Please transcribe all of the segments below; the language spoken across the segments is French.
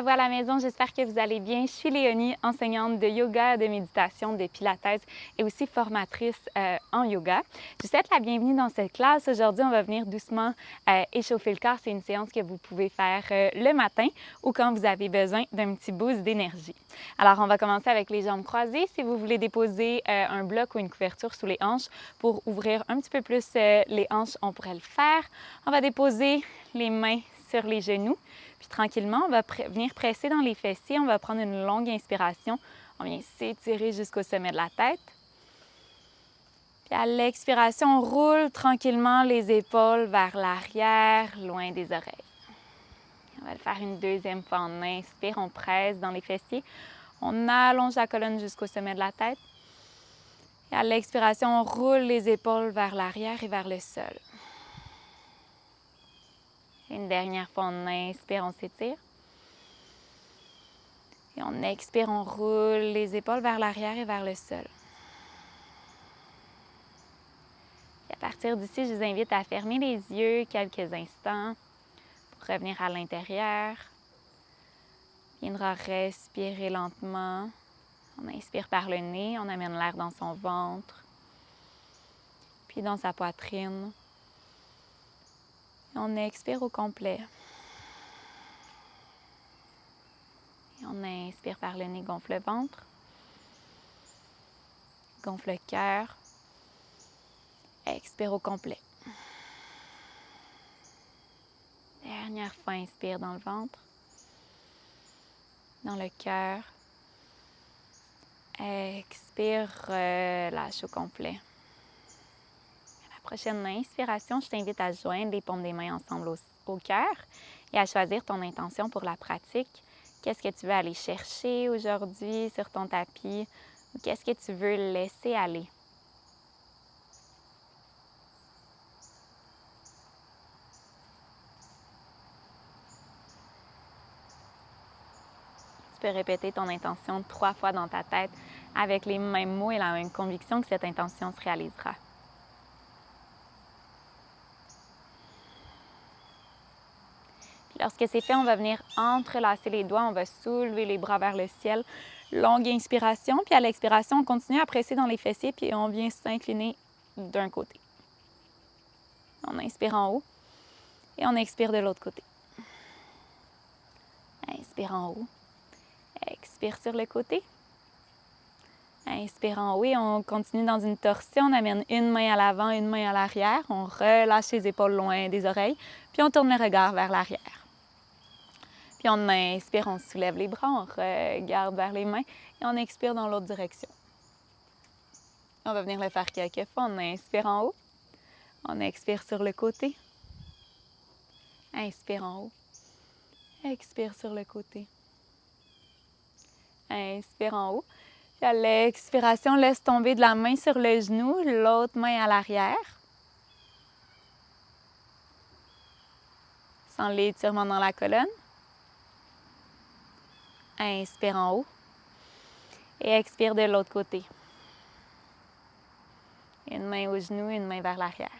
À la maison, j'espère que vous allez bien. Je suis Léonie, enseignante de yoga, de méditation, de pilates et aussi formatrice en yoga. Je vous souhaite la bienvenue dans cette classe. Aujourd'hui, on va venir doucement échauffer le corps. C'est une séance que vous pouvez faire le matin ou quand vous avez besoin d'un petit boost d'énergie. Alors, on va commencer avec les jambes croisées. Si vous voulez déposer un bloc ou une couverture sous les hanches pour ouvrir un petit peu plus les hanches, on pourrait le faire. On va déposer les mains sur les genoux. Puis tranquillement, on va venir presser dans les fessiers. On va prendre une longue inspiration. On vient s'étirer jusqu'au sommet de la tête. Puis à l'expiration, on roule tranquillement les épaules vers l'arrière, loin des oreilles. On va le faire une deuxième fois. On inspire, on presse dans les fessiers. On allonge la colonne jusqu'au sommet de la tête. Et à l'expiration, on roule les épaules vers l'arrière et vers le sol. Une dernière fois, on inspire, on s'étire. Et on expire, on roule les épaules vers l'arrière et vers le sol. Et à partir d'ici, je vous invite à fermer les yeux quelques instants pour revenir à l'intérieur. On viendra respirer lentement. On inspire par le nez, on amène l'air dans son ventre, puis dans sa poitrine. Et on expire au complet. Et on inspire par le nez, gonfle le ventre, gonfle le cœur. Expire au complet. Dernière fois, inspire dans le ventre, dans le cœur. Expire, relâche au complet. À la prochaine inspiration, je t'invite à joindre les paumes des mains ensemble au cœur et à choisir ton intention pour la pratique. Qu'est-ce que tu veux aller chercher aujourd'hui sur ton tapis ou qu'est-ce que tu veux laisser aller? Tu peux répéter ton intention 3 fois dans ta tête avec les mêmes mots et la même conviction que cette intention se réalisera. Puis lorsque c'est fait, on va venir entrelacer les doigts, on va soulever les bras vers le ciel. Longue inspiration, puis à l'expiration, on continue à presser dans les fessiers, puis on vient s'incliner d'un côté. On inspire en haut et on expire de l'autre côté. Inspire en haut. Expire sur le côté. Inspire en haut et on continue dans une torsion. On amène une main à l'avant, une main à l'arrière. On relâche les épaules loin des oreilles. Puis on tourne le regard vers l'arrière. Puis on inspire, on soulève les bras, on regarde vers les mains et on expire dans l'autre direction. On va venir le faire quelques fois. On inspire en haut. On expire sur le côté. Inspire en haut. Expire sur le côté. Inspire en haut. Puis à l'expiration, laisse tomber de la main sur le genou, l'autre main à l'arrière. Sans l'étirement dans la colonne. Inspire en haut. Et expire de l'autre côté. Une main au genou, une main vers l'arrière.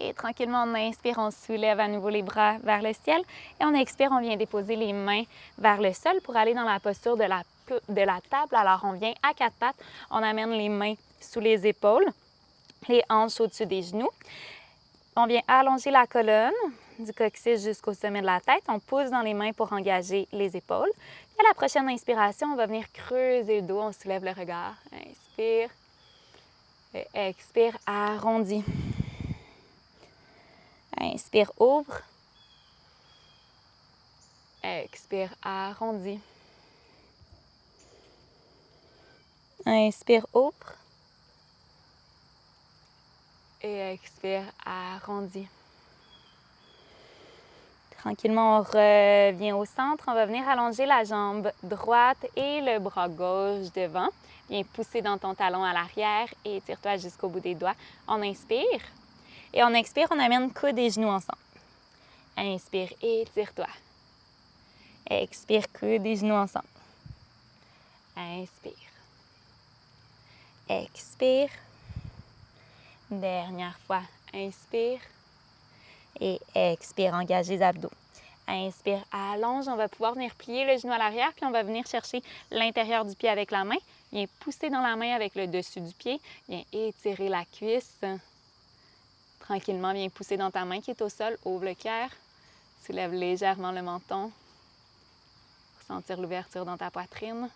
Et tranquillement, on inspire, on soulève à nouveau les bras vers le ciel. Et on expire, on vient déposer les mains vers le sol pour aller dans la posture de la table. Alors, on vient à 4 pattes. On amène les mains sous les épaules, les hanches au-dessus des genoux. On vient allonger la colonne du coccyx jusqu'au sommet de la tête. On pousse dans les mains pour engager les épaules. Et à la prochaine inspiration, on va venir creuser le dos. On soulève le regard. Inspire. Et expire, arrondi. Inspire, ouvre. Expire, arrondi. Inspire, ouvre. Et expire, arrondi. Tranquillement, on revient au centre. On va venir allonger la jambe droite et le bras gauche devant. Viens pousser dans ton talon à l'arrière et étire-toi jusqu'au bout des doigts. On inspire. Et on expire, on amène coude et genoux ensemble. Inspire, étire-toi. Expire, coude et genoux ensemble. Inspire. Expire. Dernière fois. Inspire. Et expire, engage les abdos. Inspire, allonge. On va pouvoir venir plier le genou à l'arrière, puis on va venir chercher l'intérieur du pied avec la main. Viens pousser dans la main avec le dessus du pied. Viens étirer la cuisse. Tranquillement, viens pousser dans ta main qui est au sol. Ouvre le cœur. Soulève légèrement le menton. Sentir l'ouverture dans ta poitrine.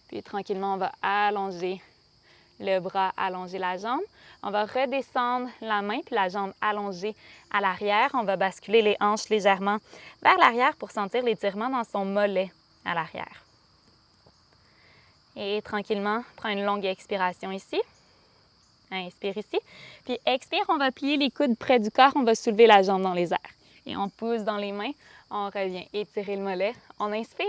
Puis tranquillement, on va allonger le bras, allonger la jambe. On va redescendre la main puis la jambe allongée à l'arrière. On va basculer les hanches légèrement vers l'arrière pour sentir l'étirement dans son mollet à l'arrière. Et tranquillement, prends une longue expiration ici. Inspire ici. Puis expire, on va plier les coudes près du corps. On va soulever la jambe dans les airs. Et on pousse dans les mains. On revient étirer le mollet. On inspire.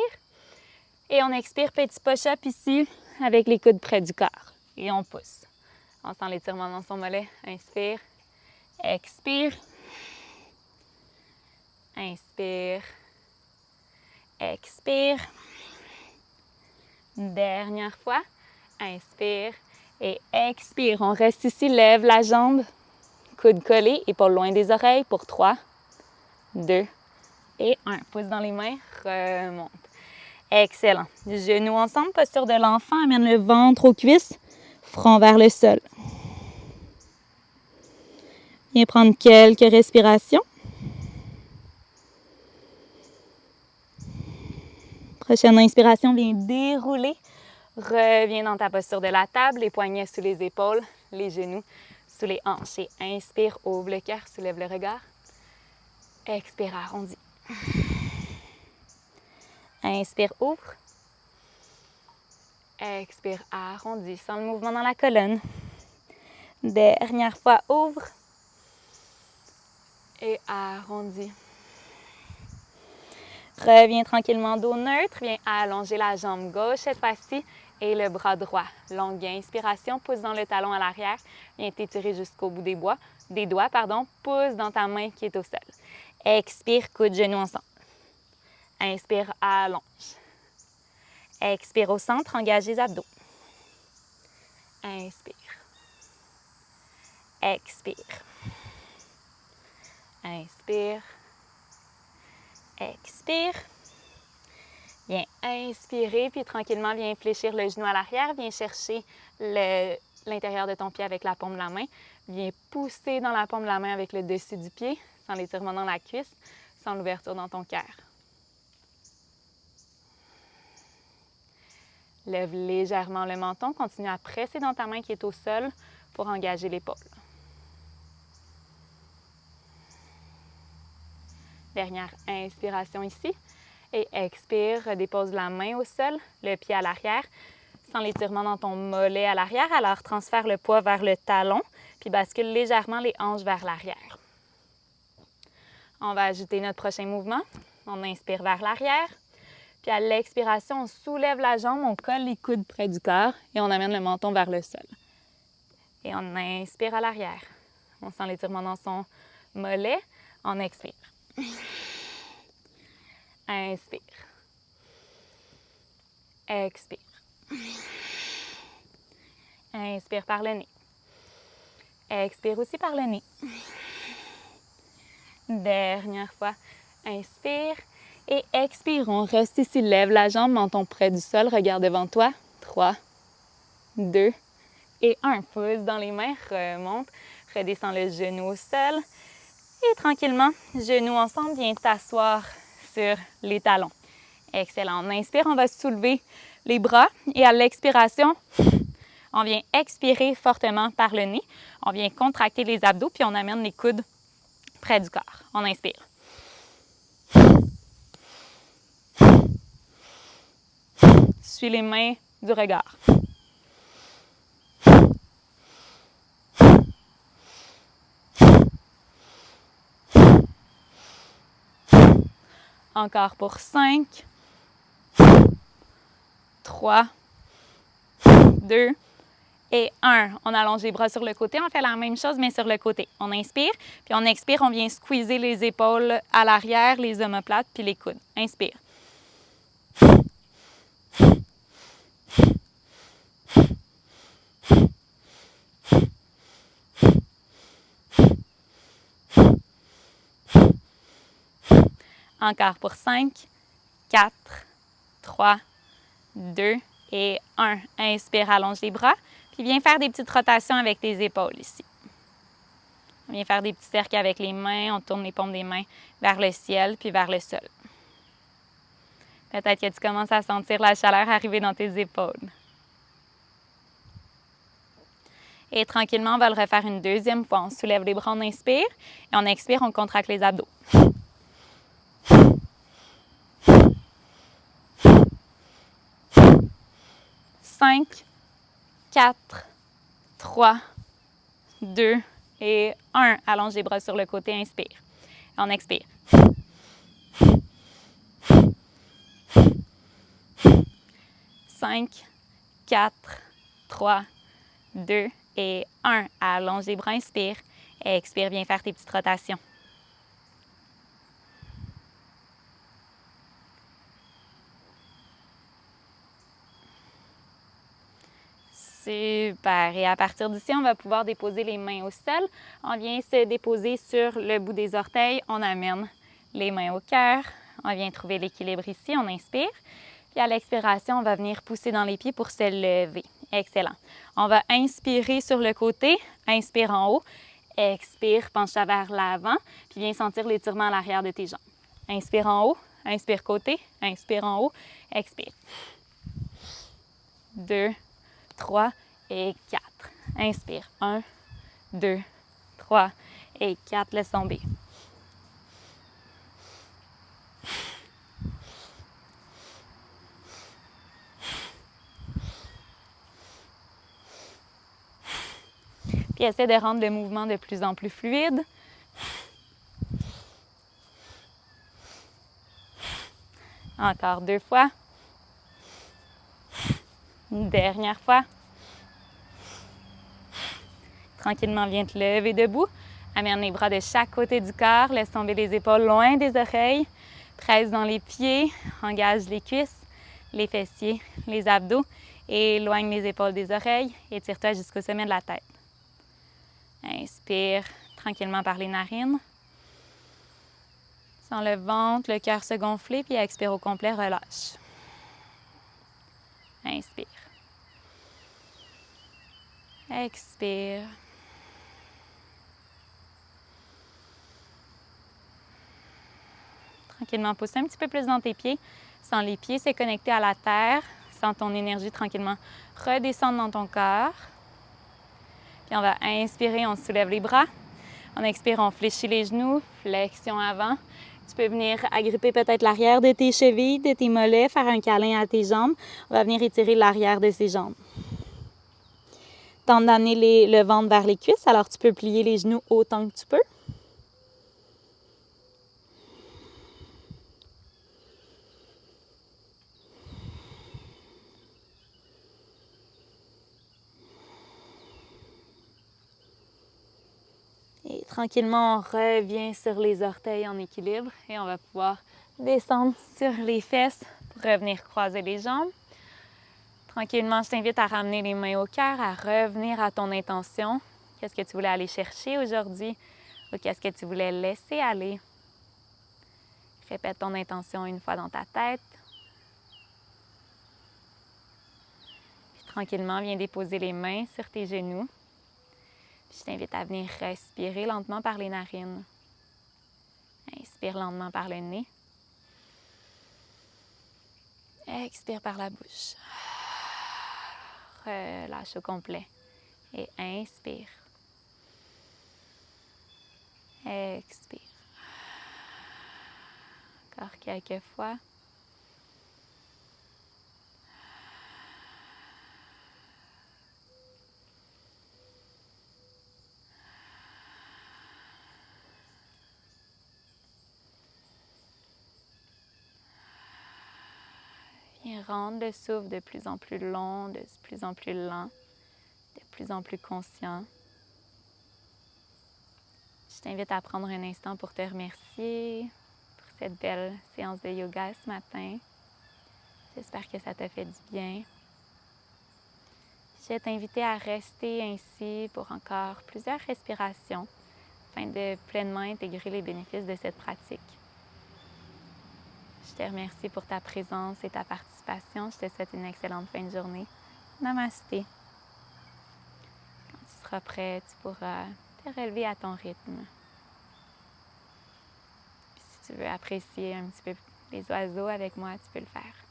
Et on expire, petit push-up ici avec les coudes près du corps. Et on pousse. On sent l'étirement dans son mollet. Inspire. Expire. Inspire. Expire. Dernière fois. Inspire. Et expire. On reste ici. Lève la jambe. Coude collé. Épaule loin des oreilles pour 3, 2 et 1. Pousse dans les mains. Remonte. Excellent. Genoux ensemble. Posture de l'enfant. Amène le ventre aux cuisses. Front vers le sol. Viens prendre quelques respirations. Prochaine inspiration, viens dérouler. Reviens dans ta posture de la table, les poignets sous les épaules, les genoux sous les hanches. Et inspire, ouvre le cœur, soulève le regard. Expire, arrondis. Inspire, ouvre. Expire, arrondis. Sens le mouvement dans la colonne. Dernière fois, ouvre. Et arrondis. Reviens tranquillement dos neutre. Viens allonger la jambe gauche cette fois-ci et le bras droit. Longue inspiration, pousse dans le talon à l'arrière. Viens t'étirer jusqu'au bout des doigts. Pousse dans ta main qui est au sol. Expire, coude, genoux ensemble. Inspire, allonge. Expire au centre, engage les abdos. Inspire. Expire. Inspire. Expire. Viens inspirer, puis tranquillement, viens fléchir le genou à l'arrière. Viens chercher l'intérieur de ton pied avec la paume de la main. Viens pousser dans la paume de la main avec le dessus du pied, sans l'étirement dans la cuisse, sans l'ouverture dans ton cœur. Lève légèrement le menton. Continue à presser dans ta main qui est au sol pour engager l'épaule. Dernière inspiration ici. Et expire, redépose la main au sol, le pied à l'arrière. Sens l'étirement dans ton mollet à l'arrière. Alors, transfère le poids vers le talon, puis bascule légèrement les hanches vers l'arrière. On va ajouter notre prochain mouvement. On inspire vers l'arrière. Puis à l'expiration, on soulève la jambe, on colle les coudes près du corps et on amène le menton vers le sol. Et on inspire à l'arrière. On sent l'étirement dans son mollet. On expire. Inspire. Expire. Inspire par le nez. Expire aussi par le nez. Dernière fois. Inspire. Et expire. On reste ici. Lève la jambe, menton près du sol. Regarde devant toi. 3, 2 et 1. Pousse dans les mains. Remonte. Redescends le genou au sol. Et tranquillement, genoux ensemble, viens t'asseoir sur les talons. Excellent. On inspire, on va soulever les bras. Et à l'expiration, on vient expirer fortement par le nez. On vient contracter les abdos, puis on amène les coudes près du corps. On inspire. Suis les mains du regard. Encore pour 5, 3, 2 et 1. On allonge les bras sur le côté. On fait la même chose, mais sur le côté. On inspire, puis on expire. On vient squeezer les épaules à l'arrière, les omoplates, puis les coudes. Inspire. Encore pour 5, 4, 3, 2 et 1. Inspire, allonge les bras. Puis viens faire des petites rotations avec tes épaules ici. On vient faire des petits cercles avec les mains. On tourne les paumes des mains vers le ciel puis vers le sol. Peut-être que tu commences à sentir la chaleur arriver dans tes épaules. Et tranquillement, on va le refaire une deuxième fois. On soulève les bras, on inspire. Et on expire, on contracte les abdos. 5, 4, 3, 2 et 1. Allonge les bras sur le côté, inspire. On expire. 5, 4, 3, 2 et 1. Allonge les bras, inspire. Expire, viens faire tes petites rotations. Super. Et à partir d'ici, on va pouvoir déposer les mains au sol. On vient se déposer sur le bout des orteils. On amène les mains au cœur. On vient trouver l'équilibre ici. On inspire. Puis à l'expiration, on va venir pousser dans les pieds pour se lever. Excellent. On va inspirer sur le côté. Inspire en haut. Expire, penche-toi vers l'avant. Puis viens sentir l'étirement à l'arrière de tes jambes. Inspire en haut. Inspire côté. Inspire en haut. Expire. 2, 3 et 4. Inspire. 1, 2, 3 et 4. Laisse tomber. Puis essaie de rendre le mouvement de plus en plus fluide. Encore 2 fois. Une dernière fois. Tranquillement, viens te lever debout. Amène les bras de chaque côté du corps. Laisse tomber les épaules loin des oreilles. Presse dans les pieds. Engage les cuisses, les fessiers, les abdos. Et éloigne les épaules des oreilles. Étire-toi jusqu'au sommet de la tête. Inspire tranquillement par les narines. Sens le ventre, le cœur se gonfler, puis expire au complet, relâche. Inspire. Expire. Tranquillement, pousse un petit peu plus dans tes pieds. Sens les pieds se connecter à la terre. Sens ton énergie tranquillement redescendre dans ton corps. Puis on va inspirer, on soulève les bras. On expire, on fléchit les genoux, flexion avant. Tu peux venir agripper peut-être l'arrière de tes chevilles, de tes mollets, faire un câlin à tes jambes. On va venir étirer l'arrière de ces jambes. Tente d'amener le ventre vers les cuisses, alors tu peux plier les genoux autant que tu peux. Et tranquillement, on revient sur les orteils en équilibre et on va pouvoir descendre sur les fesses pour revenir croiser les jambes. Tranquillement, je t'invite à ramener les mains au cœur, à revenir à ton intention. Qu'est-ce que tu voulais aller chercher aujourd'hui ou qu'est-ce que tu voulais laisser aller? Répète ton intention une fois dans ta tête. Puis tranquillement, viens déposer les mains sur tes genoux. Puis je t'invite à venir respirer lentement par les narines. Inspire lentement par le nez. Expire par la bouche. Relâche au complet. Et inspire. Expire. Encore quelques fois. Viens rendre le souffle de plus en plus long, de plus en plus lent, de plus en plus conscient. Je t'invite à prendre un instant pour te remercier pour cette belle séance de yoga ce matin. J'espère que ça t'a fait du bien. Je vais t'inviter à rester ainsi pour encore plusieurs respirations afin de pleinement intégrer les bénéfices de cette pratique. Je te remercie pour ta présence et ta participation. Je te souhaite une excellente fin de journée. Namasté. Quand tu seras prêt, tu pourras te relever à ton rythme. Puis si tu veux apprécier un petit peu les oiseaux avec moi, tu peux le faire.